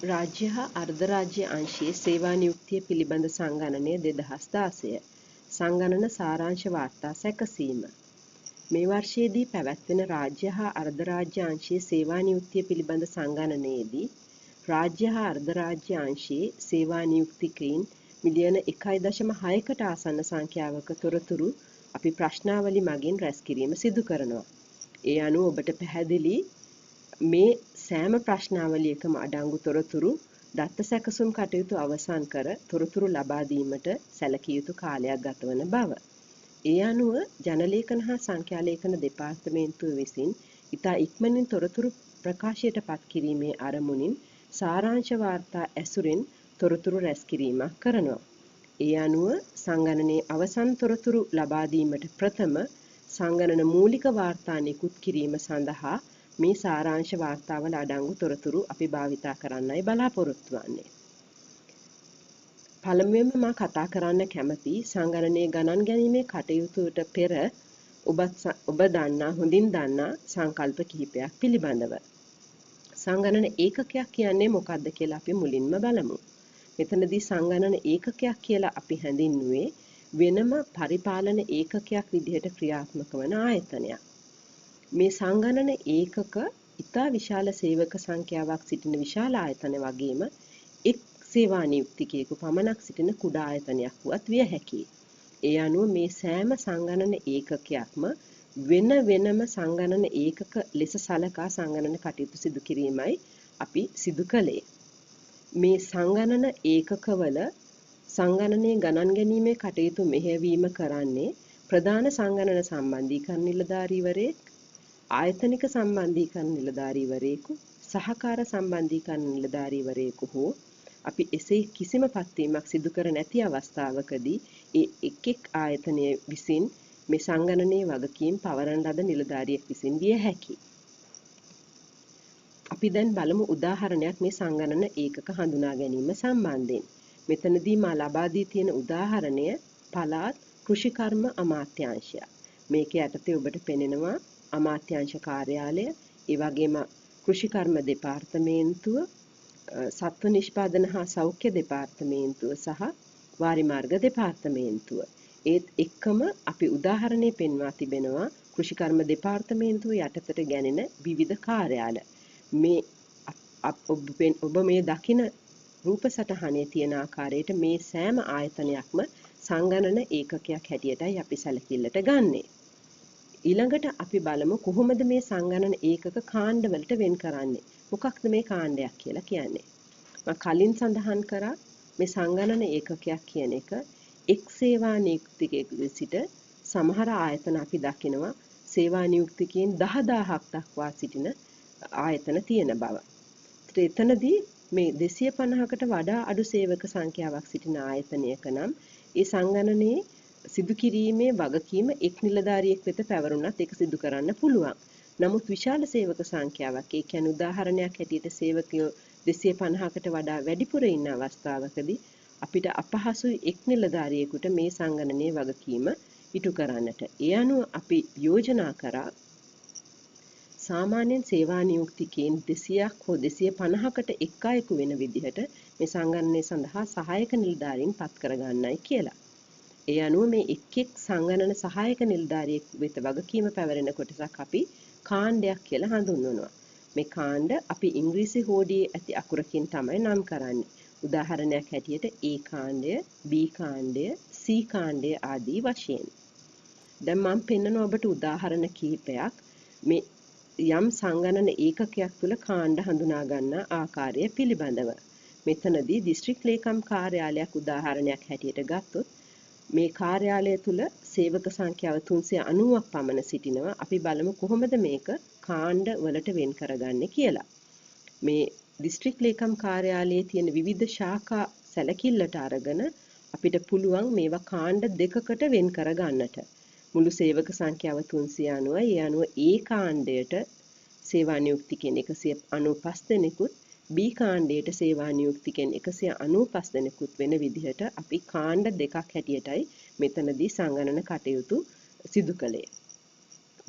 රාජ්‍ය හා අර්ධ රාජ්‍ය අංශයේ සේවා නියුක්තිය පිළිබඳ සංගණනය 2016 සංගණන සාරාංශ වාර්තා සැකසීම මේ වර්ෂයේදී පැවැත්වෙන රාජ්‍ය හා අර්ධ රාජ්‍ය අංශයේ සේවා නියුක්තිය පිළිබඳ සංගණනයේදී රාජ්‍ය හා අර්ධ රාජ්‍ය අංශයේ සේවා නියුක්තිකයින් මිලියන 1.6කට ආසන්න සංඛ්‍යාවක තොරතුරු අපි ප්‍රශ්නාවලි මගින් රැස් කිරීම සිදු කරනවා. ඒ අනුව ඔබට පැහැදිලි මේ සෑම ප්‍රශ්නාවලියකම අඩංගු තොරතුරු දත්ත සැකසුම් කටයුතු අවසන් කර තොරතුරු ලබා දීමට සැලකිය යුතු කාලයක් ගතවන බව. ඒ අනුව ජනලේඛන හා සංඛ්‍යාලේඛන දෙපාර්තමේන්තුව විසින් ඉතා ඉක්මනින් තොරතුරු ප්‍රකාශයට පත් කිරීමේ අරමුණින් සාරාංශ වාර්තා ඇසුරෙන් තොරතුරු රැස් කිරීමක් කරනවා. ඒ අනුව සංගණනයේ අවසන් තොරතුරු ලබා දීමට ප්‍රථම සංගණන මූලික වාර්තා නිකුත් කිරීම සඳහා මේ සාරාංශ වාර්තාවල අඩංගු තොරතුරු අපි භාවිතා කරන්නයි බලාපොරොත්තු වෙන්නේ. පළමුවෙන්ම මා කතා කරන්න කැමති සංගණනයේ ගණන් ගැනීමේ කටයුතුට පෙර ඔබ දන්නා හොඳින් දන්නා සංකල්ප කිහිපයක් පිළිබඳව. සංගණන ඒකකයක් කියන්නේ මොකක්ද කියලා අපි මුලින්ම බලමු. මෙතනදී සංගණන ඒකකයක් කියලා අපි හැඳින්වුවේ වෙනම පරිපාලන ඒකකයක් විදිහට ක්‍රියාත්මක වන ආයතනයක්. මේ සංගණන ඒකක ඉතා විශාල සේවක සංඛ්‍යාවක් සිටින විශාල ආයතන වගේම එක් සේවා නියුක්තිකයෙකු පමණක් සිටින කුඩා ආයතනයක් වුවත් විය හැකියි. ඒ අනුව මේ සෑම සංගණන ඒකකයක්ම වෙන වෙනම සංගණන ඒකක ලෙස සලකා සංගණන කටයුතු සිදු කිරීමයි අපි සිදු කළේ. මේ සංගණන ඒකකවල සංගණනයේ ගණන් ගැනීමේ කටයුතු මෙහෙයවීම කරන්නේ ප්‍රධාන සංගණන සම්බන්ධීකරණ නිලධාරීවරයෙක්, ආයතනික සම්බන්ධීකරණ නිලධාරීවරයෙකු, සහකාර සම්බන්ධීකරණ නිලධාරීවරයෙකු හෝ අපි එසේ කිසිම පත්වීමක් සිදු කර නැති අවස්ථාවකදී ඒ එක් එක් ආයතනය විසින් මේ සංගණනයේ වගකීම් පවරන ලද නිලධාරියෙක් විසින් විය හැකියි. අපි දැන් බලමු උදාහරණයක් මේ සංගණන ඒකක හඳුනා ගැනීම සම්බන්ධයෙන්. මෙතනදී මා ලබා දී තියෙන උදාහරණය පළාත් කෘෂිකර්ම අමාත්‍යාංශය. මේක යටතේ ඔබට පෙනෙනවා අමාත්‍යාංශ කාර්යාලය, ඒ වගේම කෘෂිකර්ම දෙපාර්තමේන්තුව, සත්ව නිෂ්පාදන හා සෞඛ්‍ය දෙපාර්තමේන්තුව සහ වාරිමාර්ග දෙපාර්තමේන්තුව. ඒත් එක්කම අපි උදාහරණේ පෙන්වා තිබෙනවා කෘෂිකර්ම දෙපාර්තමේන්තුව යටතට ගැනෙන විවිධ කාර්යාල. මේ ඔබ මේ දකින රූප සටහනේ තියෙන ආකාරයට මේ සෑම ආයතනයක්ම සංගණන ඒකකයක් හැටියටයි අපි සැලකිල්ලට ගන්නෙ. ඊළඟට අපි බලමු කොහොමද මේ සංගණන ඒකක කාණ්ඩවලට වෙන් කරන්නේ. මොකක්ද මේ කාණ්ඩයක් කියලා කියන්නේ? මම කලින් සඳහන් කරා මේ සංගණන ඒකකයක් කියන එක එක් සේවා නියුක්තිකයෙකු සිට සමහර ආයතන අපි දකිනවා සේවා නියුක්තිකයන් 10000ක් දක්වා සිටින ආයතන තියෙන බව. එතනදී මේ 250කට වඩා අඩු සේවක සංඛ්‍යාවක් සිටින ආයතනයක නම් ඒ සංගණනයේ සිදු කිරීමේ වගකීම එක් නිලධාරියෙක් වෙත පැවරුණත් ඒක සිදු කරන්න පුළුවන්. නමුත් විශාල සේවක සංඛ්‍යාවක්, ඒ කියන්නේ උදාහරණයක් හැටියට සේවකයෝ 250කට වඩා වැඩිපුර ඉන්න අවස්ථාවකදී අපිට අපහසුයි එක් නිලධාරියෙකුට මේ සංගණනයේ වගකීම ඉටු කරන්නට. ඒ අනුව අපි යෝජනා කරා සාමාන්‍යයෙන් සේවා නියුක්තිකයන් 200ක් හෝ 250කට එක් අයෙකු වෙන විදිහට මේ සංගණනය සඳහා සහායක නිලධාරීන් පත් කරගන්නයි කියලා. ඒ අනුව මේ එක් එක් සංගණන සහායක නිලධාරියෙක් වෙත වගකීම පැවරෙන කොටසක් අපි කාණ්ඩයක් කියලා හඳුන්වනවා. මේ කාණ්ඩ අපි ඉංග්‍රීසි හෝඩියේ ඇති අකුරකින් තමයි නම් කරන්නේ. උදාහරණයක් හැටියට A කාණ්ඩය, B කාණ්ඩය, C කාණ්ඩය ආදී වශයෙන්. දැන් මම පෙන්නන ඔබට උදාහරණ කිහිපයක් මේ යම් සංගණන ඒකකයක් තුළ කාණ්ඩ හඳුනා ගන්නා ආකාරය පිළිබඳව. මෙතනදී දිස්ත්‍රික් ලේකම් කාර්යාලයක් උදාහරණයක් හැටියට ගත්තොත් මේ කාර්යාලය තුළ සේවක සංඛ්‍යාව 390ක් පමණ සිටිනවා. අපි බලමු කොහොමද මේක කාණ්ඩ වලට වෙන් කරගන්නේ කියලා. මේ දිස්ත්‍රික් ලේකම් කාර්යාලයේ තියෙන විවිධ ශාඛා සැලකිල්ලට අරගෙන අපිට පුළුවන් මේවා කාණ්ඩ දෙකකට වෙන් කරගන්නට. මුළු සේවක සංඛ්‍යාව 390යි. ඒ අනුව A කාණ්ඩයට සේවා නියුක්තිකයන් 195 දෙනෙකුත්, B කාණ්ඩයට සේවා නියුක්තිකයන් 195 දෙනෙකුත් වෙන විදිහට අපි කාණ්ඩ දෙකක් හැටියටයි මෙතනදී සංගණන කටයුතු සිදු කළේ.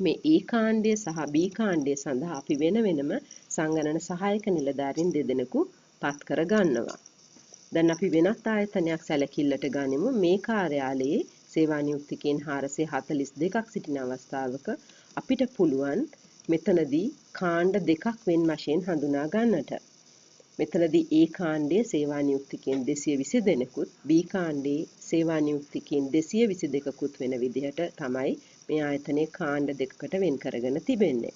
මේ A කාණ්ඩය සහ B කාණ්ඩය සඳහා අපි වෙන වෙනම සංගණන සහායක නිලධාරීන් දෙදෙනෙකු පත් කර ගන්නවා. දැන් අපි වෙනත් ආයතනයක් සැලකිල්ලට ගනිමු. මේ කාර්යාලයේ සේවා නියුක්තිකයන් 442ක් සිටින අවස්ථාවක අපිට පුළුවන් මෙතනදී කාණ්ඩ දෙකක් වෙන් වශයෙන් හඳුනා ගන්නට. මෙතනදී A කාණ්ඩයේ සේවා නියුක්තිකයන් 220 දෙනෙකුත් B කාණ්ඩයේ සේවා නියුක්තිකයන් 222කුත් වෙන විදිහට තමයි මේ ආයතනයේ කාණ්ඩ දෙකකට වෙන් කරගෙන තිබෙන්නේ.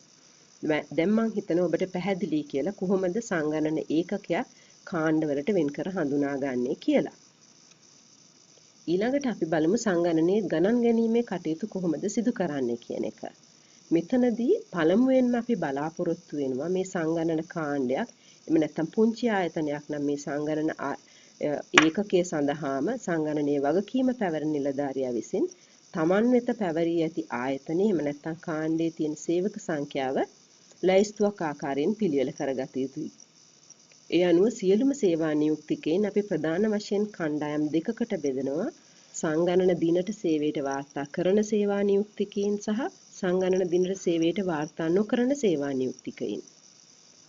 දැන් මම හිතනවා ඔබට පැහැදිලි කියලා කොහොමද සංගණන ඒකකයක් කාණ්ඩවලට වෙන් කර හඳුනාගන්නේ කියලා. ඊළඟට අපි බලමු සංගණනයේ ගණන් ගැනීමේ කටයුතු කොහොමද සිදු කරන්නේ කියන එක. මෙතනදී පළමුවෙන්ම අපි බලාපොරොත්තු වෙනවා මේ සංගණන කාණ්ඩයක් එහෙම නැත්නම් පුංචි ආයතනයක් නම් මේ සංගණන ඒකකයේ සඳහාම සංගණනයේ වගකීම පැවැරෙන නිලධාරියා විසින් තමන් වෙත පැවරී ඇති ආයතනයේ එහෙම නැත්නම් කාණ්ඩයේ තියෙන සේවක සංඛ්‍යාව ලැයිස්තුවක් ආකාරයෙන් පිළිවෙල කරගත යුතුයි. ඒ අනුව සියලුම සේවා නියුක්තිකයන් අපි ප්‍රධාන වශයෙන් කණ්ඩායම් දෙකකට බෙදනවා. සංගණන දිනට සේවයට වාර්තා කරන සේවා නියුක්තිකයන් සහ සංගණන දිනට සේවයට වාර්තා නොකරන සේවා නියුක්තිකයන්.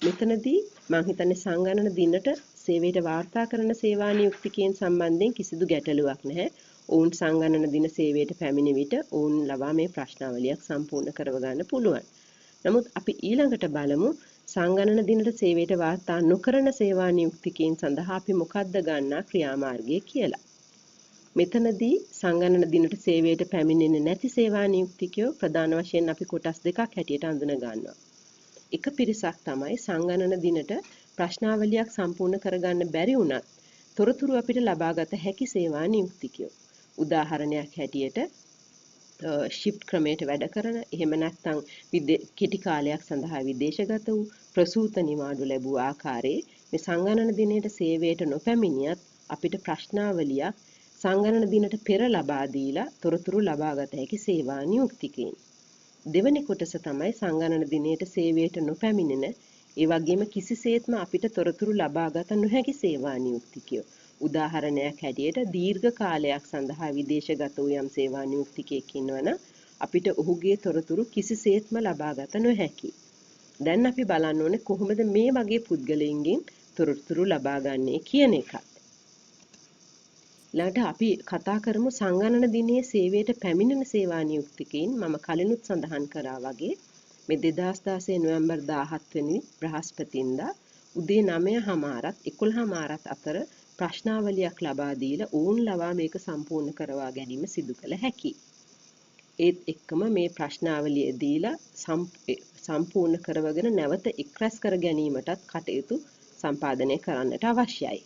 මෙතනදී මම හිතන්නේ සංගණන දිනට සේවයට වාර්තා කරන සේවා නියුක්තිකයන් සම්බන්ධයෙන් කිසිදු ගැටලුවක් නැහැ. ඔවුන් සංගණන දින සේවයට පැමිණි විට ඔවුන් ලබා මේ ප්‍රශ්නාවලියක් සම්පූර්ණ කරව ගන්න පුළුවන්. නමුත් අපි ඊළඟට බලමු සංගණන දිනට සේවයට වාර්තා නොකරන සේවා නියුක්තිකයන් සඳහා අපි මොකක්ද ගන්නා ක්‍රියාමාර්ගය කියලා. මෙතනදී සංගණන දිනට සේවයට පැමිණෙන්නේ නැති සේවා නියුක්තිකයෝ ප්‍රධාන වශයෙන් අපි කොටස් දෙකක් හැටියට අඳුන ගන්නවා. එක පිරිසක් තමයි සංගණන දිනට ප්‍රශ්නාවලියක් සම්පූර්ණ කරගන්න බැරි වුණත් තොරතුරු අපිට ලබාගත හැකි සේවා නියුක්තිකයෝ. උදාහරණයක් හැටියට ෂිෆ්ට් ක්‍රමයට වැඩ කරන එහෙම නැත්නම් කෙටි කාලයක් සඳහා විදේශගත වූ ප්‍රසූත නිවාඩු ලැබූ ආකාරයේ මේ සංගණන දිනයට සේවයට නොපැමිණියත් අපිට ප්‍රශ්නාවලියක් සංගණන දිනට පෙර ලබා දීලා තොරතුරු ලබාගත හැකි සේවා නියුක්තිකයන්. දෙවැනි කොටස තමයි සංගණන දිනයට සේවයට නොපැමිණෙන ඒ වගේම කිසිසේත්ම අපිට තොරතුරු ලබාගත නොහැකි සේවා නියුක්තිකයෝ. උදාහරණයක් හැටියට දීර්ඝ කාලයක් සඳහා විදේශගත වූ යම් සේවා නියුක්තිකයෙක් ඉන්නවනම් අපිට ඔහුගේ තොරතුරු කිසිසේත්ම ලබාගත නොහැකි. දැන් අපි බලන්න ඕනේ කොහොමද මේ වගේ පුද්ගලයින්ගෙන් තොරතුරු ලබාගන්නේ කියන එකත්. ඊළඟට අපි කතා කරමු සංගණන දිනයේ සේවයට පැමිණෙන සේවා නියුක්තිකයින් මම කලිනුත් සඳහන් කරා වගේ මේ 2016 නොවැම්බර් 17 වෙනි බ්‍රහස්පතින්දා උදේ 9:00ත් 11:00ත් අතර ප්‍රශ්නාවලියක් ලබා දීලා ඔවුන් ලවා මේක සම්පූර්ණ කරවා ගැනීම සිදු කළ හැකි. ඒත් එක්කම මේ ප්‍රශ්නාවලිය දීලා සම්පූර්ණ කරවගෙන නැවත එක්රැස් කර ගැනීමටත් කටයුතු සම්පාදනය කරන්නට අවශ්‍යයි.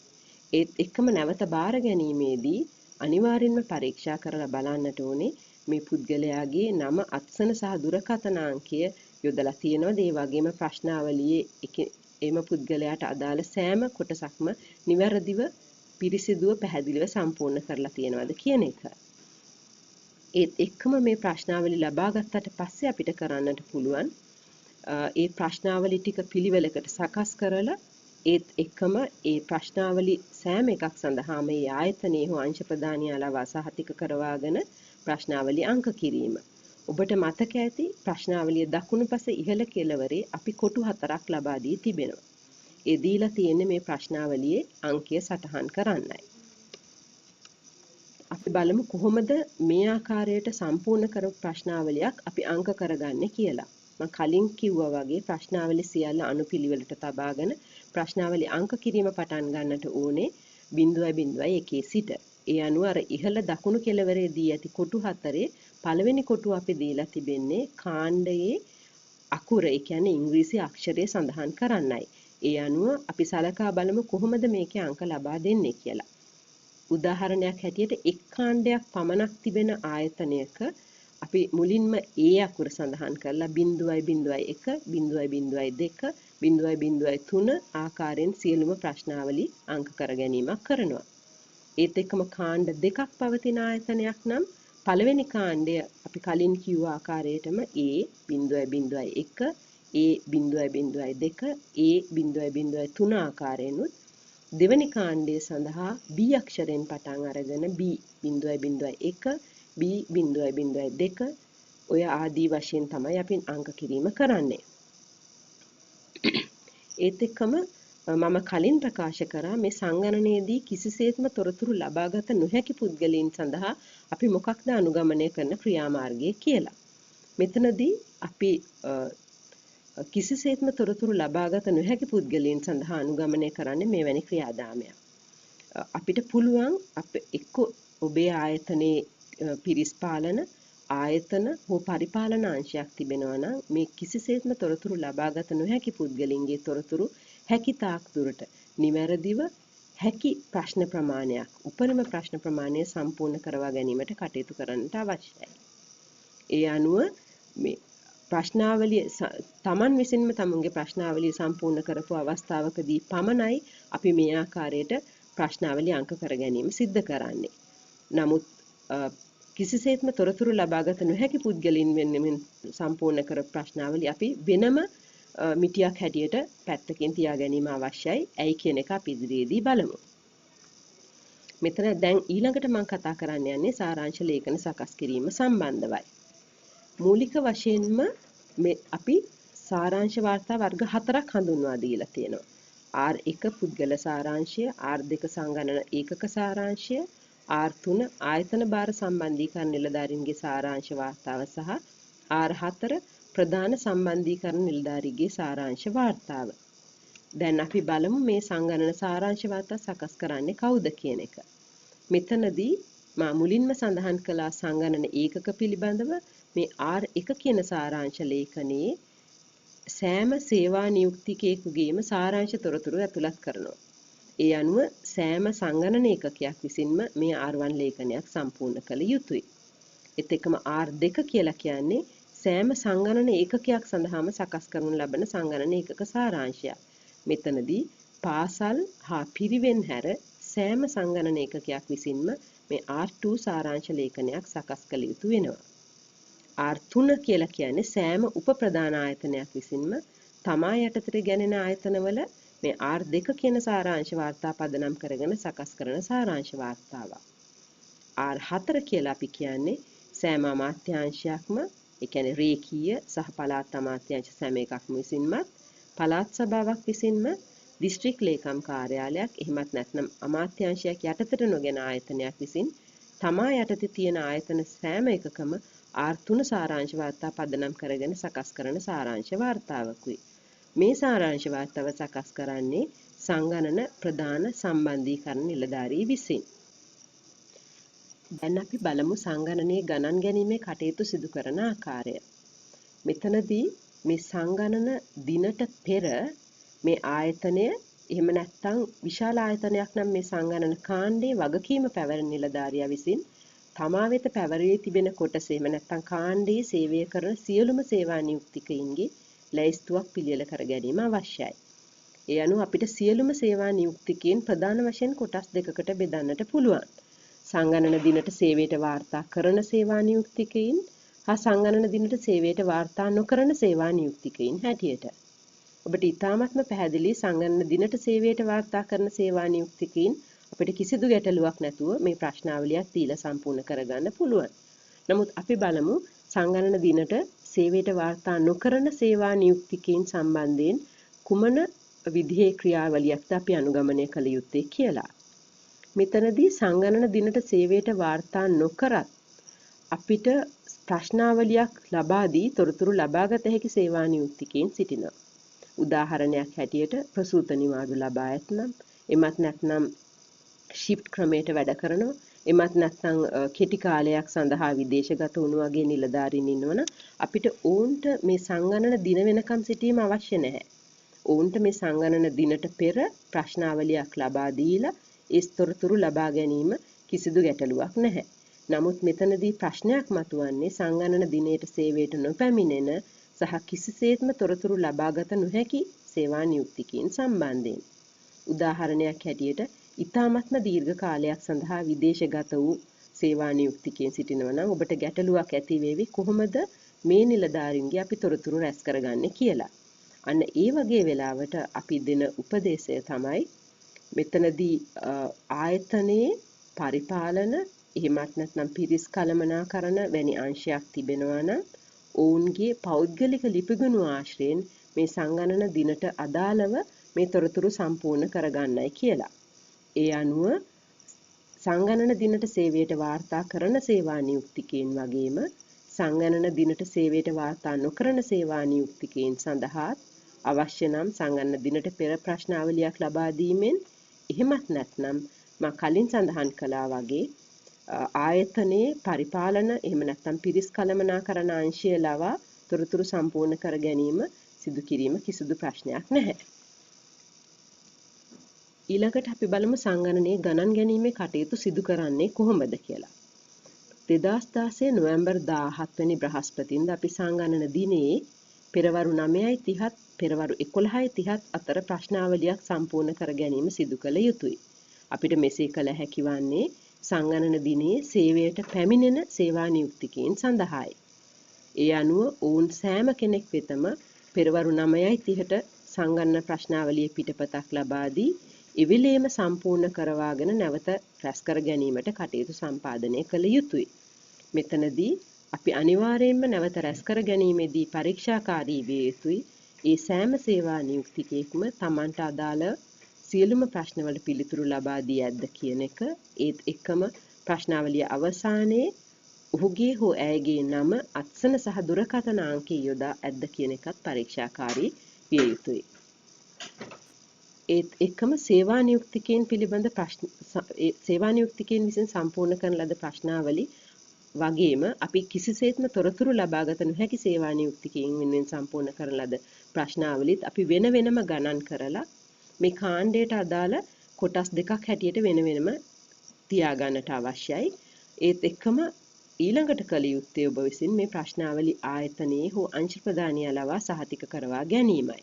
ඒත් එක්කම නැවත බාර ගැනීමේදී අනිවාර්යෙන්ම පරීක්ෂා කරලා බලන්නට ඕනේ මේ පුද්ගලයාගේ නම අත්සන සහ දුරකථන අංකය යොදලා තියෙනවද? ඒ වගේම ප්‍රශ්නාවලියේ එම පුද්ගලයාට අදාළ සෑම කොටසක්ම නිවැරදිව පිරිසිදුව පැහැදිලිව සම්පූර්ණ කරලා තියෙනවද කියන එක. ඒත් එක්කම මේ ප්‍රශ්නාවලි ලබා ගත්තට පස්සේ අපිට කරන්නට පුළුවන් ඒ ප්‍රශ්නාවලි ටික පිළිවෙලකට සකස් කරලා ඒත් එක්කම ඒ ප්‍රශ්නාවලි සෑම එකක් සඳහාම මේ ආයතනයේ හෝ අංශ ප්‍රදානියාලා සහතික කරවාගෙන ප්‍රශ්නාවලි අංක කිරීම. ඔබට මතක ඇති ප්‍රශ්නාවලිය දකුණුපස ඉහළ කෙළවරේ අපි කොටු 4ක් ලබා දී තිබෙනවා. ඒ දීලා තියෙන්නේ මේ ප්‍රශ්නාවලියේ අංකය සටහන් කරන්නයි. අපි බලමු කොහොමද මේ ආකාරයට සම්පූර්ණ කරපු ප්‍රශ්නාවලියක් අපි අංක කරගන්නේ කියලා. මම කලින් කිව්වා වගේ ප්‍රශ්නාවලි සියල්ල අනුපිළිවෙලට තබාගෙන ප්‍රශ්නාවලි අංක කිරීම පටන් ගන්නට ඕනේ 0.1 සිට. ඒ අනුව අර ඉහළ දකුණු කෙළවරේ දී ඇති කොටු 4 පළවෙනි කොටුව අපි දීලා තිබෙන්නේ කාණ්ඩයේ අකුර, ඒ කියන්නේ ඉංග්‍රීසි අක්ෂරය සඳහන් කරන්නයි. ඒ අනුව අපි සලකා බලමු කොහොමද මේකේ අංක ලබා දෙන්නේ කියලා. උදාහරණයක් හැටියට එක් කාණ්ඩයක් පමණක් තිබෙන ආයතනයක අපි මුලින්ම ඒ අකුර සඳහන් කරලා 0.1, 0.2, 0.3 ආකාරයෙන් සියලුම ප්‍රශ්නාවලි අංක කර ගැනීමක් කරනවා. ඒත් එක්කම කාණ්ඩ දෙකක් පවතින ආයතනයක් නම් පළවෙනි කාණ්ඩය අපි කලින් කිව්ව ආකාරයටම A 0.1, A 0.2, A 0.3 ආකාරයෙන් දෙවැනි කාණ්ඩය සඳහා B අක්ෂරයෙන් පටන් අරගෙන B 0.1, B 0.2 ඔය ආදී වශයෙන් තමයි අපි අංක කිරීම කරන්නේ. ඒත් එක්කම මම කලින් ප්‍රකාශ කරා මේ සංගණනයේදී කිසිසේත්ම තොරතුරු ලබාගත නොහැකි පුද්ගලයන් සඳහා අපි මොකක්ද අනුගමනය කරන ක්‍රියාමාර්ගය කියලා. මෙතනදී අපි කිසිසේත්ම තොරතුරු ලබාගත නොහැකි පුද්ගලයන් සඳහා අනුගමනය කරන්නේ මෙවැනි ක්‍රියාදාමයක්. අපිට පුළුවන් එක්ක ඔබේ ආයතනයේ පිරිස් පාලන ආයතන හෝ පරිපාලන අංශයක් තිබෙනවා නම් මේ කිසිසේත්ම තොරතුරු ලබාගත නොහැකි පුද්ගලයන්ගේ තොරතුරු හැකි තාක් දුරට නිවැරදිව හැකි ප්‍රශ්න ප්‍රමාණයක් උපරිම ප්‍රශ්න ප්‍රමාණය සම්පූර්ණ කරවා ගැනීමට කටයුතු කරන්නට අවශ්‍යයි. ඒ අනුව මේ ප්‍රශ්නාවලිය තමන් විසින්ම තමුන්ගේ ප්‍රශ්නාවලිය සම්පූර්ණ කරපු අවස්ථාවකදී පමණයි අපි මේ ආකාරයට ප්‍රශ්නාවලිය අංක කර ගැනීම සිද්ධ කරන්නේ. නමුත් කිසිසේත්ම තොරතුරු ලබාගත නොහැකි පුද්ගලයන් වෙනුවෙන් සම්පූර්ණ කර ප්‍රශ්නාවලිය අපි වෙනම මිටියක් හැටියට පැත්තකින් තියා ගැනීම අවශ්‍යයි. ඇයි කියන එක අපි ඉදිරියේදී බලමු. මෙතන දැන් ඊළඟට මම කතා කරන්න යන්නේ සාරාංශ ලේඛන සකස් කිරීම සම්බන්ධවයි. මූලික වශයෙන්ම අපි සාරාංශ වාර්තා වර්ග 4ක් හඳුන්වා දීලා තියෙනවා. R1 පුද්ගල සාරාංශය, R2 සංගණන ඒකක සාරාංශය, R3 ආයතන භාර සම්බන්ධීකරණ නිලධාරීන්ගේ සාරාංශ වාර්තාව සහ R4 ප්‍රධාන සම්බන්ධීකරණ නිලධාරීගේ සාරාංශ වාර්තාව. දැන් අපි බලමු මේ සංගණන සාරාංශ වාර්තා සකස් කරන්නේ කවුද කියන එක. මෙතනදී මා මුලින්ම සඳහන් කළ සංගණන ඒකක පිළිබඳව මේ R1 කියන සාරාංශ ලේඛනයේ සෑම සේවා නියුක්තිකයෙකුගේම සාරාංශ තොරතුරු ඇතුළත් කරනවා. ඒ අනුව සෑම සංගණන ඒකකයක් විසින්ම මේ R1 ලේඛනයක් සම්පූර්ණ කළ යුතුයි. ඒත් එක්කම R2 කියලා කියන්නේ සෑම සංගණන ඒකකයක් සඳහාම සකස් කරනු ලබන සංගණන ඒකක සාරාංශයක්. මෙතනදී පාසල් හා පිරිවෙන් හැර සෑම සංගණන ඒකකයක් විසින්ම මේ R2 සාරාංශ ලේඛනයක් සකස් කළ යුතු වෙනවා. R3 කියලා කියන්නේ සෑම උපප්‍රධාන ආයතනයක් විසින්ම තමා යටතට ගැනෙන ආයතනවල මේ R2 කියන සාරාංශ වාර්තා පදනම් කරගෙන සකස් කරන සාරාංශ වාර්තාවක්. R4 කියලා අපි කියන්නේ සෑම අමාත්‍යාංශයක්ම ඒ කියන්නේ රේඛීය සහ පළාත් අමාත්‍යාංශ සෑම එකක්ම විසින්මත් පළාත් සභාවක් විසින්ම දිස්ත්‍රික් ලේකම් කාර්යාලයක් එහෙමත් නැත්නම් අමාත්‍යාංශයක් යටතට නොගෙන ආයතනයක් විසින් තමා යටතේ තියෙන ආයතන සෑම එකකම R3 සාරාංශ වාර්තා පදනම් කරගෙන සකස් කරන සාරාංශ වාර්තාවකුයි. මේ සාරාංශ වාර්තාව සකස් කරන්නේ සංගණන ප්‍රධාන සම්බන්ධීකරණ නිලධාරී විසින්. දැන් අපි බලමු සංගණනයේ ගණන් ගැනීමේ කටයුතු සිදු කරන ආකාරය. මෙතනදී මේ සංගණන දිනට පෙර මේ ආයතනය එහෙම නැත්නම් විශාල ආයතනයක් නම් මේ සංගණන කාණ්ඩේ වගකීම පැවැරෙන නිලධාරියා විසින් තමා වෙත පැවරී තිබෙන කොටස එහෙම නැත්නම් කාණ්ඩයේ සේවය කරන සියලුම සේවා නියුක්තිකයින්ගේ ලැයිස්තුවක් පිළියෙල කර ගැනීම අවශ්‍යයි. ඒ අනුව අපිට සියලුම සේවා නියුක්තිකයන් ප්‍රධාන වශයෙන් කොටස් දෙකකට බෙදන්නට පුළුවන්. සංගණන දිනට සේවයට වාර්තා කරන සේවා නියුක්තිකයින් හා සංගණන දිනට සේවයට වාර්තා නොකරන සේවා නියුක්තිකයින් හැටියට. ඔබට ඉතාමත්ම පැහැදිලි සංගණන දිනට සේවයට වාර්තා කරන සේවා නියුක්තිකයින් අපිට කිසිදු ගැටලුවක් නැතුව මේ ප්‍රශ්නාවලියක් දීලා සම්පූර්ණ කරගන්න පුළුවන්. නමුත් අපි බලමු සංගණන දිනට සේවයට වාර්තා නොකරන සේවා නියුක්තිකයින් සම්බන්ධයෙන් කුමන විදිහේ ක්‍රියාවලියක්ද අපි අනුගමනය කළ යුත්තේ කියලා. මෙතනදී සංගණන දිනට සේවයට වාර්තා නොකරත් අපිට ප්‍රශ්නාවලියක් ලබා දී තොරතුරු ලබාගත හැකි සේවා නියුක්තිකයින් සිටිනවා. උදාහරණයක් හැටියට ප්‍රසූත නිවාඩු ලබා ඇතනම් එමත් නැත්නම් ෂිෆ්ට් ක්‍රමයට වැඩ කරනවා එමත් නැත්නම් කෙටි කාලයක් සඳහා විදේශගත වුණු වගේ නිලධාරීන් ඉන්නවනම් අපිට ඔවුන්ට මේ සංගණන දින වෙනකම් සිටීම අවශ්‍ය නැහැ. ඔවුන්ට මේ සංගණන දිනට පෙර ප්‍රශ්නාවලියක් ලබා දීලා ඒ තොරතුරු ලබා ගැනීම කිසිදු ගැටලුවක් නැහැ. නමුත් මෙතනදී ප්‍රශ්නයක් මතුවන්නේ සංගණන දිනයට සේවයට නොපැමිණෙන සහ කිසිසේත්ම තොරතුරු ලබාගත නොහැකි සේවා නියුක්තිකයන් සම්බන්ධයෙන්. උදාහරණයක් හැටියට ඉතාමත්ම දීර්ඝ කාලයක් සඳහා විදේශගත වූ සේවා නියුක්තිකයන් සිටිනවා නම් ඔබට ගැටලුවක් ඇති වේවි කොහොමද මේ නිලධාරීන්ගේ අපි තොරතුරු රැස් කරගන්නේ කියලා. අන්න ඒ වගේ වෙලාවට අපි දෙන උපදේශය තමයි මෙතනදී ආයතනයේ පරිපාලන එහෙමත් නැත්නම් පිරිස් කළමනාකරණ වැනි අංශයක් තිබෙනවා නම් ඔවුන්ගේ පෞද්ගලික ලිපිගුණ ආශ්‍රයෙන් මේ සංගණන දිනට අදාළව මේ තොරතුරු සම්පූර්ණ කරගන්නයි කියලා. ඒ අනුව සංගණන දිනට සේවයට වාර්තා කරන සේවා නියුක්තිකයන් වගේම සංගණන දිනට සේවයට වාර්තා නොකරන සේවා නියුක්තිකයන් සඳහා අවශ්‍ය නම් සංගණන දිනට පෙර ප්‍රශ්නාවලියක් ලබා දීමෙන් එහෙමත් නැත්නම් මා කලින් සඳහන් කළා වගේ ආයතනයේ පරිපාලන එහෙම නැත්නම් පිරිස් කළමනාකරණ අංශය ලවා තොරතුරු සම්පූර්ණ කර ගැනීම සිදු කිරීම කිසිදු ප්‍රශ්නයක් නැහැ. ඊළඟට අපි බලමු සංගණනයේ ගණන් ගැනීමේ කටයුතු සිදු කරන්නේ කොහොමද කියලා. 2016 නොවැම්බර් 17 වෙනි බ්‍රහස්පතින්දා අපි සංගණන දිනේ පෙරවරු 9:30 පෙරවරු 11:30 අතර ප්‍රශ්නාවලියක් සම්පූර්ණ කර ගැනීම සිදු කළ යුතුයි. අපිට මෙසේ කළ හැකි වන්නේ සංගණන දිනේ සේවයට පැමිණෙන සේවා නියුක්තිකයන් සඳහායි. ඒ අනුව ඔවුන් සෑම කෙනෙක් වෙතම පෙරවරු 9:30ට සංගණන ප්‍රශ්නාවලියේ පිටපතක් ලබා දී ඉවිලේම සම්පූර්ණ කරවාගෙන නැවත රැස් කර ගැනීමට කටයුතු සම්පාදනය කළ යුතුයි. මෙතනදී අපි අනිවාර්යයෙන්ම නැවත රැස් කර ගැනීමේදී පරීක්ෂාකාරී විය යුතුයි. ඒ සෑම සේවා නියුක්තිකයෙක්ම Tamanට අදාළ සියලුම ප්‍රශ්නවලට පිළිතුරු ලබා දී ඇද්ද කියන එක, ඒත් එක්කම ප්‍රශ්නාවලිය අවසානයේ ඔහුගේ හෝ ඇයගේ නම, අත්සන සහ දුරකථන අංකය යොදා ඇද්ද කියන එකත් පරීක්ෂාකාරී විය යුතුයි. ඒත් එක්කම සේවා නියුක්තිකයන් පිළිබඳ සේවා නියුක්තිකයන් විසින් සම්පූර්ණ කරන ලද ප්‍රශ්නාවලි වගේම අපි කිසිසේත්ම තොරතුරු ලබාගත නොහැකි සේවා නියුක්තිකයන් වෙනුවෙන් සම්පූර්ණ කරන ලද ප්‍රශ්නාවලිත් අපි වෙන වෙනම ගණන් කරලා මේ කාණ්ඩයට අදාළ කොටස් දෙකක් හැටියට වෙන වෙනම තියාගන්නට අවශ්‍යයි. ඒත් එක්කම ඊළඟට කළ යුත්තේ ඔබ විසින් මේ ප්‍රශ්නාවලි ආයතනයේ හෝ අංශ ප්‍රදානියා ලවා සහතික කරවා ගැනීමයි.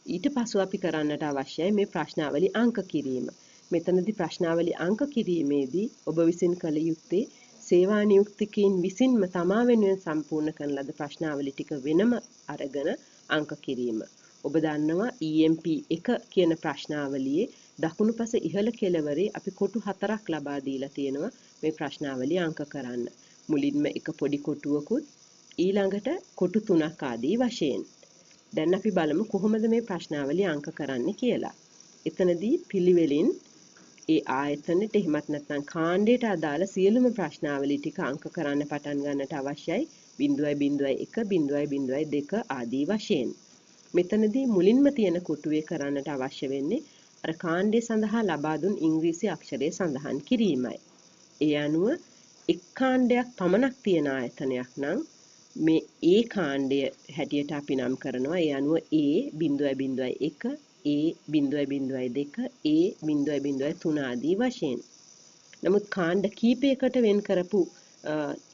ඊට පසු අපි කරන්නට අවශ්‍යයි මේ ප්‍රශ්නාවලි අංක කිරීම. මෙතනදී ප්‍රශ්නාවලි අංක කිරීමේදී ඔබ විසින් කළ යුත්තේ සේවා නියුක්තිකයන් විසින්ම තමා වෙනුවෙන් සම්පූර්ණ කරන ලද ප්‍රශ්නාවලි ටික වෙනම අරගෙන අංක කිරීම. ඔබ දන්නවා EMP 1 කියන ප්‍රශ්නාවලියේ දකුණුපස ඉහළ කෙළවරේ අපි කොටු 4ක් ලබා දීලා තියෙනවා මේ ප්‍රශ්නාවලිය අංක කරන්න. මුලින්ම එක පොඩි කොටුවකුත් ඊළඟට කොටු 3ක් ආදී වශයෙන්. දැන් අපි බලමු කොහොමද මේ ප්‍රශ්නාවලිය අංක කරන්නේ කියලා. එතනදී පිළිවෙලින් ඒ ආයතනෙට එහෙමත් නැත්නම් කාණ්ඩයට අදාළ සියලුම ප්‍රශ්නාවලි ටික අංක කරන්න පටන් ගන්නට අවශ්‍යයි 0.01 0.02 ආදී වශයෙන්. මෙතනදී මුලින්ම තියෙන කොටුවේ කරන්නට අවශ්‍ය වෙන්නේ අර කාණ්ඩය සඳහා ලබා දුන් ඉංග්‍රීසි අක්ෂරය සඳහන් කිරීමයි. ඒ අනුව එක් කාණ්ඩයක් පමණක් තියෙන ආයතනයක් නම් මේ A කාණ්ඩය හැටියට අපි නම් කරනවා. ඒ අනුව A.01 A.02 A.03 ආදී වශයෙන්. නමුත් කාණ්ඩ කීපයකට වෙන් කරපු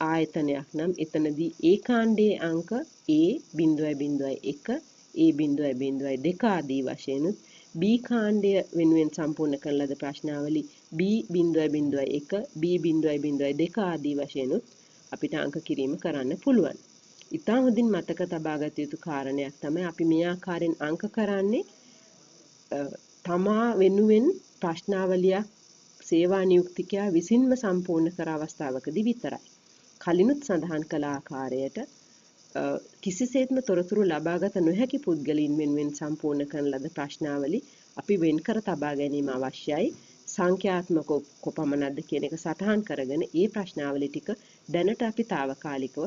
ආයතනයක් නම් එතනදී A කාණ්ඩයේ අංක A.01 A.02 ආදී වශයෙන් B කාණ්ඩය වෙනුවෙන් සම්පූර්ණ කරන ලද ප්‍රශ්නාවලි B.01 B.02 ආදී වශයෙන් අපිට අංක කිරීම කරන්න පුළුවන්. ඉතා හොඳින් මතක තබාගත යුතු කාරණයක් තමයි අපි මේ ආකාරයෙන් අංක කරන්නේ තමා වෙනුවෙන් ප්‍රශ්නාවලියක් සේවා නියුක්තිකයා විසින්ම සම්පූර්ණ කර අවස්ථාවකදී විතරයි. කලිනුත් සඳහන් කළ ආකාරයට කිසිසේත්ම තොරතුරු ලබාගත නොහැකි පුද්ගලයන් වෙනුවෙන් සම්පූර්ණ කරන ලද ප්‍රශ්නාවලි අපි වෙන් කර තබා ගැනීම අවශ්‍යයි. සංඛ්‍යාත්මක කොපමණක්ද කියන එක සටහන් කරගෙන ඒ ප්‍රශ්නාවලි ටික දැනට අපි తాවකාලිකව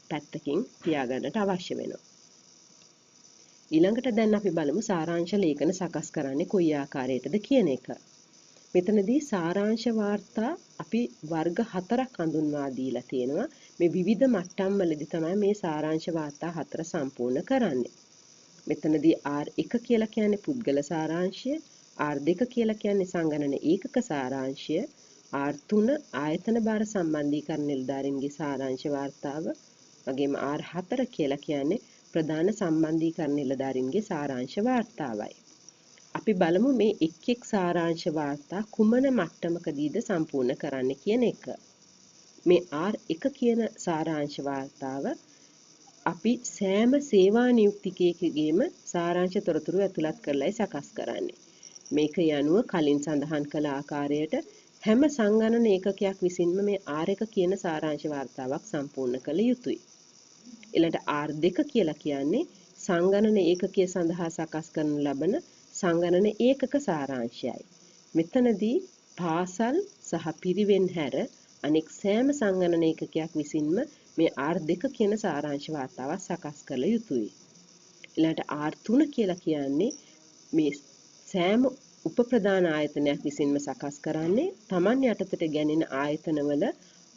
පැත්තකින් තියාගන්නට අවශ්‍ය වෙනවා. ඊළඟට දැන් අපි බලමු සාරාංශ ලේඛන සකස් කරන්නේ කොයි ආකාරයටද කියන එක. මෙතනදී සාරාංශ වාර්තා අපි වර්ග 4ක් හඳුන්වා දීලා තියෙනවා. මේ විවිධ මට්ටම් වලදී තමයි මේ සාරාංශ වාර්තා 4 සම්පූර්ණ කරන්නේ. මෙතනදී R1 කියලා කියන්නේ පුද්ගල සාරාංශය, R2 කියලා කියන්නේ සංගණන ඒකක සාරාංශය, R3 ආයතන භාර සම්බන්ධීකරණ නිලධාරීන්ගේ සාරාංශ වාර්තාව, වගේම R4 කියලා කියන්නේ ප්‍රධාන සම්බන්ධීකරණ නිලධාරීන්ගේ සාරාංශ වාර්තාවයි. අපි බලමු මේ එක් එක් සාරාංශ වාර්තා කුමන මට්ටමකදීද සම්පූර්ණ කරන්න කියන එක. මේ R1 කියන සාරාංශ වාර්තාව අපි සෑම සේවා නියුක්තිකයෙකුගේම සාරාංශ තොරතුරු ඇතුළත් කරලායි සකස් කරන්නේ. මේක යනුව කලින් සඳහන් කළ ආකාරයට හැම සංගණන ඒකකයක් විසින්ම මේ R1 කියන සාරාංශ වාර්තාවක් සම්පූර්ණ කළ යුතුයි. ඊළඟට R2 කියලා කියන්නේ සංගණන ඒකකයේ සඳහා සකස් කරන ලබන සංගණන ඒකක සාරාංශයයි. මෙතනදී පාසල් සහ පිරිවෙන් හැර අනෙක් සෑම සංගණන ඒකකයක් විසින්ම මේ R2 කියන සාරාංශ වාර්තාවක් සකස් කළ යුතුයි. ඊළඟට R3 කියලා කියන්නේ මේ සෑම උපප්‍රධාන ආයතනයක් විසින්ම සකස් කරන්නේ Taman යටතට ගැනෙන ආයතනවල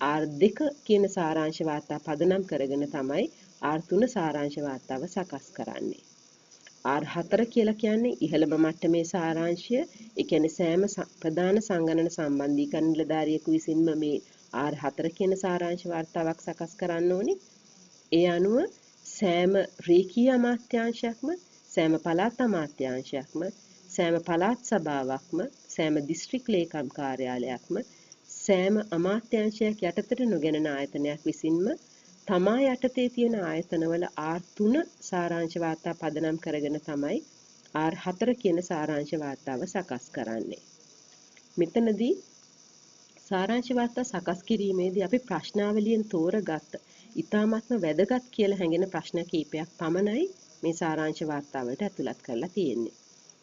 R2 කියන සාරාංශ වාර්තා පදනම් කරගෙන තමයි R3 සාරාංශ වාර්තාව සකස් කරන්නේ. R4 කියලා කියන්නේ ඉහළම මට්ටමේ සාරාංශය. ඒ කියන්නේ සෑම ප්‍රධාන සංගණන සම්බන්ධීකරණ නිලධාරියෙකු විසින්ම මේ R4 කියන සාරාංශ වාර්තාවක් සකස් කරන්න ඕනේ. ඒ අනුව සෑම රේඛීය අමාත්‍යාංශයක්ම, සෑම පළාත් අමාත්‍යාංශයක්ම, සෑම පළාත් සභාවක්ම, සෑම දිස්ත්‍රික් ලේකම් කාර්යාලයක්ම, සෑම අමාත්‍යාංශයක් යටතට නොගැනෙන ආයතනයක් විසින්ම තමා යටතේ තියෙන ආයතනවල R3 සාරාංශ වාර්තා පදනම් කරගෙන තමයි R4 කියන සාරාංශ වාර්තාව සකස් කරන්නේ. මෙතනදී සාරාංශ වාර්තා සකස් කිරීමේදී අපි ප්‍රශ්නාවලියෙන් තෝරගත් ඉතාමත්ම වැදගත් කියලා හැඟෙන ප්‍රශ්න කිහිපයක් පමණයි මේ සාරාංශ වාර්තාවලට ඇතුළත් කරලා තියෙන්නේ.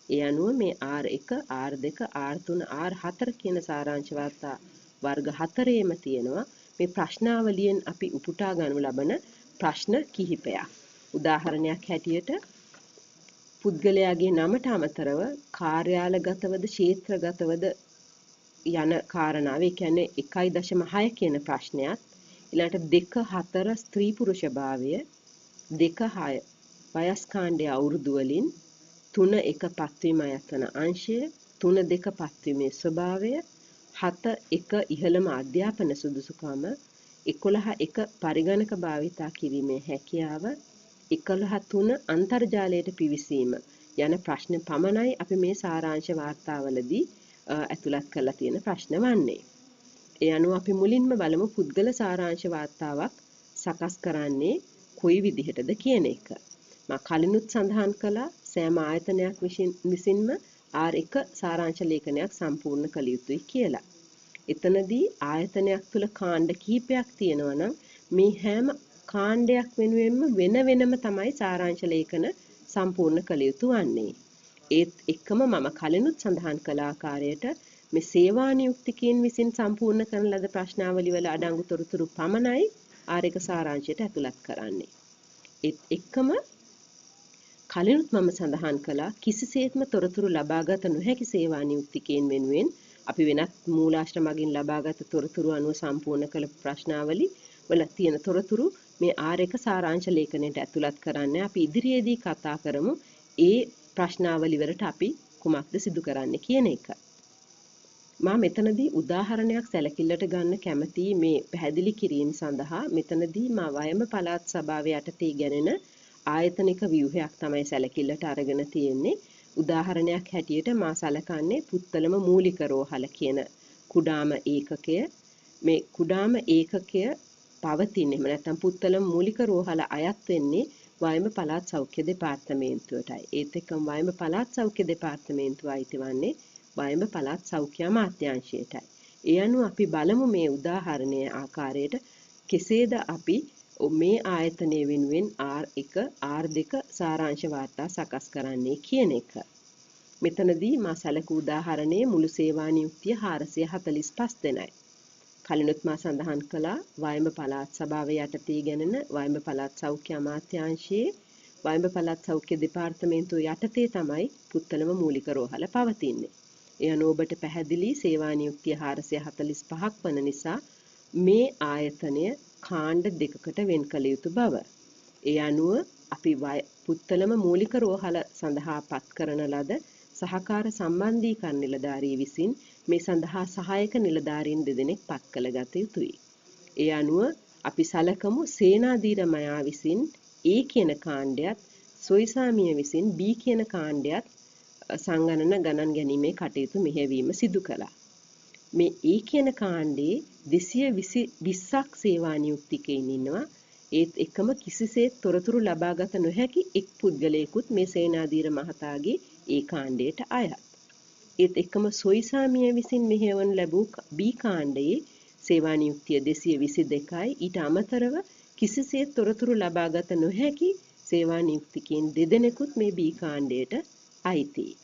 ඒ අනුව මේ R1, R2, R3, R4 කියන සාරාංශ වාර්තා වර්ග 4ෙම තියෙනවා මේ ප්‍රශ්නාවලියෙන් අපි උපුටා ගනු ලබන ප්‍රශ්න කිහිපයක්. උදාහරණයක් හැටියට පුද්ගලයාගේ නමට අමතරව කාර්යාලගතවද ක්ෂේත්‍රගතවද යන කාරණාව, ඒ කියන්නේ 1.6 කියන ප්‍රශ්නයත්, ඊළඟට 2, 4 ස්ත්‍රී පුරුෂ භාවය, 2, 6 වයස් කාණ්ඩයේ අවුරුදු වලින්, 3, 1 පත්වීම ආයතන අංශය, 3, 2 පත්වීමේ ස්වභාවය, 7, 1 ඉහළම අධ්‍යාපන සුදුසුකම, 11, 1 පරිගණක භාවිතා කිරීමේ හැකියාව, 11, 3 අන්තර්ජාලයට පිවිසීම යන ප්‍රශ්න පමණයි අපි මේ සාරාංශ වාර්තාවලදී ඇතුළත් කරලා තියෙන ප්‍රශ්න වන්නේ. ඒ අනුව අපි මුලින්ම බලමු පුද්ගල සාරාංශ වාර්තාවක් සකස් කරන්නේ කොයි විදිහටද කියන එක. මා කලිනුත් සඳහන් කළා සෑම ආයතනයක් විසින්ම R1 සාරාංශ ලේඛනයක් සම්පූර්ණ කළ යුතුයි කියලා. එතනදී ආයතනයක් තුල කාණ්ඩ කිහිපයක් තියෙනවා නම් මේ හැම කාණ්ඩයක් වෙනුවෙන්ම වෙන වෙනම තමයි සාරාංශ ලේඛන සම්පූර්ණ කළ යුතු වන්නේ. ඒත් එක්කම මම කලිනුත් සඳහන් කළ ආකාරයට මේ සේවා නියුක්තිකයන් විසින් සම්පූර්ණ කරන ලද ප්‍රශ්නාවලි වල අඩංගු තොරතුරු පමණයි R1 සාරාංශයට ඇතුළත් කරන්නේ. ඒත් එක්කම කලිනුත් මම සඳහන් කළා කිසිසේත්ම තොරතුරු ලබාගත නොහැකි සේවා නියුක්තිකයන් වෙනුවෙන් අපි වෙනත් මූලාශ්‍ර මගින් ලබාගත තොරතුරු අනුව සම්පූර්ණ කළ ප්‍රශ්නාවලි වල තියෙන තොරතුරු මේ R1 සාරාංශ ලේඛනයට ඇතුළත් කරන්න අපි ඉදිරියේදී කතා කරමු. ඒ ප්‍රශ්නාවලි වලට අපි කුමක්ද සිදු කරන්න කියන එක. මා මෙතනදී උදාහරණයක් සැලකිල්ලට ගන්න කැමතියි මේ පැහැදිලි කිරීම සඳහා. මෙතනදී මා වයඹ පළාත් සභාව යටතේ ගැනෙන ආයතනික ව්‍යුහයක් තමයි සැලකිල්ලට අරගෙන තියෙන්නේ. උදාහරණයක් හැටියට මා සලකන්නේ පුත්තලම මූලික රෝහල කියන කුඩාම ඒකකය. මේ කුඩාම ඒකකය පවතින්නේ නැත්නම් පුත්තලම මූලික රෝහල අයත් වෙන්නේ වයඹ පළාත් සෞඛ්‍ය දෙපාර්තමේන්තුවටයි. ඒත් එක්කම වයඹ පළාත් සෞඛ්‍ය දෙපාර්තමේන්තුව අයිති වන්නේ වයඹ පළාත් සෞඛ්‍ය අමාත්‍යාංශයටයි. ඒ අනුව අපි බලමු මේ උදාහරණයේ ආකාරයට කෙසේද අපි මේ ආයතනය වෙනුවෙන් R1 R2 සාරාංශ වාර්තා සකස් කරන්නේ කියන එක. මෙතනදී මා සැලකූ උදාහරණයේ මුළු සේවා නියුක්තිය 445 දෙනයි. කලිනුත් මා සඳහන් කළා වයඹ පළාත් සභාව යටතේ ගැනෙන වයඹ පළාත් සෞඛ්‍ය අමාත්‍යාංශයේ වයඹ පළාත් සෞඛ්‍ය දෙපාර්තමේන්තුව යටතේ තමයි පුත්තලම මූලික රෝහල පවතින්නේ. ඒ අනුව ඔබට පැහැදිලි සේවා නියුක්තිය 445ක් වන නිසා මේ ආයතනය කාණ්ඩ දෙකකට වෙන් කළ යුතු බව. ඒ අනුව අපි පුත්තලම මූලික රෝහල සඳහා පත් කරන ලද සහකාර සම්බන්ධීකරණ නිලධාරී විසින් මේ සඳහා සහායක නිලධාරීන් දෙදෙනෙක් පත් කළ ගත යුතුයි. ඒ අනුව අපි සලකමු සේනාධීර මයා විසින් A කියන කාණ්ඩයත් සොයිසාමිය විසින් B කියන කාණ්ඩයත් සංගණන ගණන් ගැනීමේ කටයුතු මෙහෙයවීම සිදු කළා. මේ A කියන කාණ්ඩයේ 220ක් සේවා නියුක්තිකයින් ඉන්නවා. ඒත් එකම කිසිසේත් තොරතුරු ලබාගත නොහැකි එක් පුද්ගලයෙකුත් මේ සේනාධීර මහතාගේ ඒ කාණ්ඩයට අයත්. ඒත් එක්කම සොයිසාමිය විසින් මෙහෙයවනු ලැබූ B කාණ්ඩයේ සේවා නියුක්තිය 222යි. ඊට අමතරව කිසිසේත් තොරතුරු ලබාගත නොහැකි සේවා නියුක්තිකයන් දෙදෙනෙකුත් මේ B කාණ්ඩයට අයිතියි.